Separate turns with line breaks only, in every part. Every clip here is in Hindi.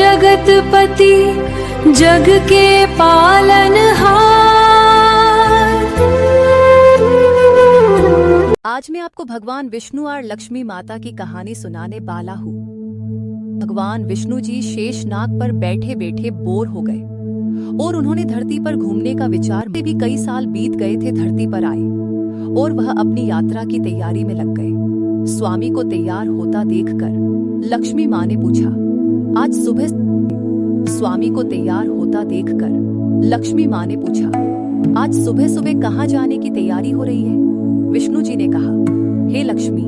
जगतपति जग के पालनहार।
आज मैं आपको भगवान विष्णु और लक्ष्मी माता की कहानी सुनाने वाला हूँ। भगवान विष्णु जी शेषनाग पर बैठे बैठे बोर हो गए और उन्होंने धरती पर घूमने का विचार में भी कई साल बीत गए थे। धरती पर आए और वह अपनी यात्रा की तैयारी में लग गए। स्वामी को तैयार होता देखकर लक्ष्मी माँ ने पूछा, आज सुबह। स्वामी को तैयार होता देखकर लक्ष्मी माँ ने पूछा, आज सुबह सुबह कहाँ जाने की तैयारी हो रही है? विष्णु जी ने कहा, हे लक्ष्मी,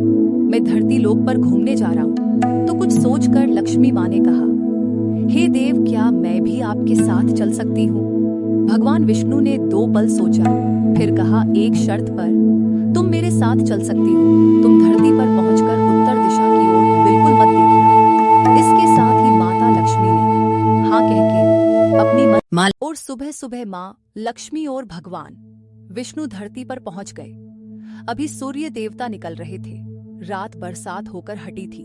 मैं धरती लोक पर घूमने जा रहा हूँ। तो कुछ सोचकर लक्ष्मी माँ ने कहा, हे देव, क्या मैं भी आपके साथ चल सकती हूँ? भगवान विष्णु ने 2 पल सोचा, फिर कहा, एक शर्त पर तुम मेरे साथ चल सकती हो। तुम धरती पर पहुंचकर उत्तर दिशा की ओर बिल्कुल मत देखना। इसके साथ ही माता लक्ष्मी ने हाँ कहकर अपनी माँ और सुबह सुबह माँ लक्ष्मी और भगवान विष्णु धरती पर पहुंच गए। अभी सूर्य देवता निकल रहे थे। रात बरसात होकर हटी थी।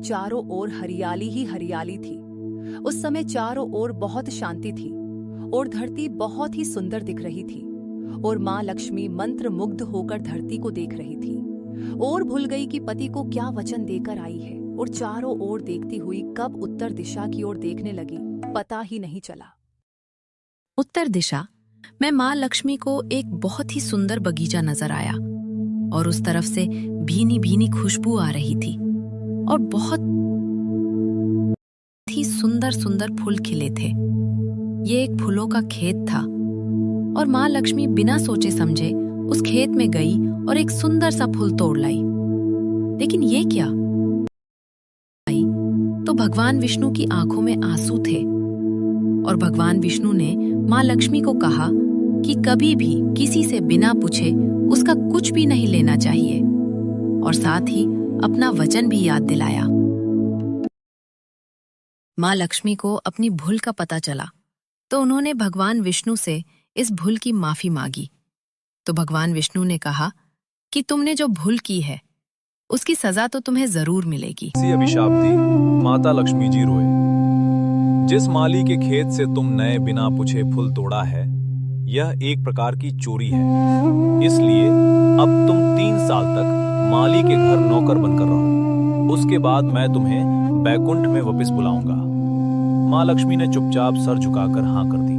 चारों ओर हरियाली ही हरियाली थी। उस समय चारों ओर बहुत शांति थी और धरती बहुत ही सुंदर दिख रही थी। और माँ लक्ष्मी मंत्र मुग्ध होकर धरती को देख रही थी और भूल गई कि पति को क्या वचन देकर आई है। और चारों ओर देखती हुई कब उत्तर दिशा की ओर देखने लगी, पता ही नहीं चला।
उत्तर दिशा में माँ लक्ष्मी को एक बहुत ही सुंदर बगीचा नजर आया और उस तरफ से भीनी भीनी खुशबू आ रही थी और बहुत ही सुंदर सुंदर फूल खिले थे। ये एक फूलों का खेत था और माँ लक्ष्मी बिना सोचे समझे उस खेत में गई और एक सुंदर सा फूल तोड़ लाई। लेकिन ये क्या? तो भगवान विष्णु की आंखों में आंसू थे और भगवान विष्णु ने माँ लक्ष्मी को कहा कि कभी भी किसी से बिना पूछे उसका कुछ भी नहीं लेना चाहिए और साथ ही अपना वचन भी याद दिलाया। माँ लक्ष्मी को अपनी भूल का पता चला तो उन्होंने भगवान विष्णु से इस भूल की माफी मांगी। तो भगवान विष्णु ने कहा कि तुमने जो भूल की है उसकी सजा तो तुम्हें जरूर मिलेगी।
इसी अभिशाप दी माता लक्ष्मी जी रोए। जिस माली के खेत से तुम नए बिना पूछे फूल तोड़ा है, यह एक प्रकार की चोरी है। इसलिए अब तुम 3 साल तक माली के घर नौकर बनकर रहो। उसके बाद मैं तुम्हें बैकुंठ में वापस बुलाऊंगा। माँ लक्ष्मी ने चुपचाप सर झुकाकर हाँ कर दिया।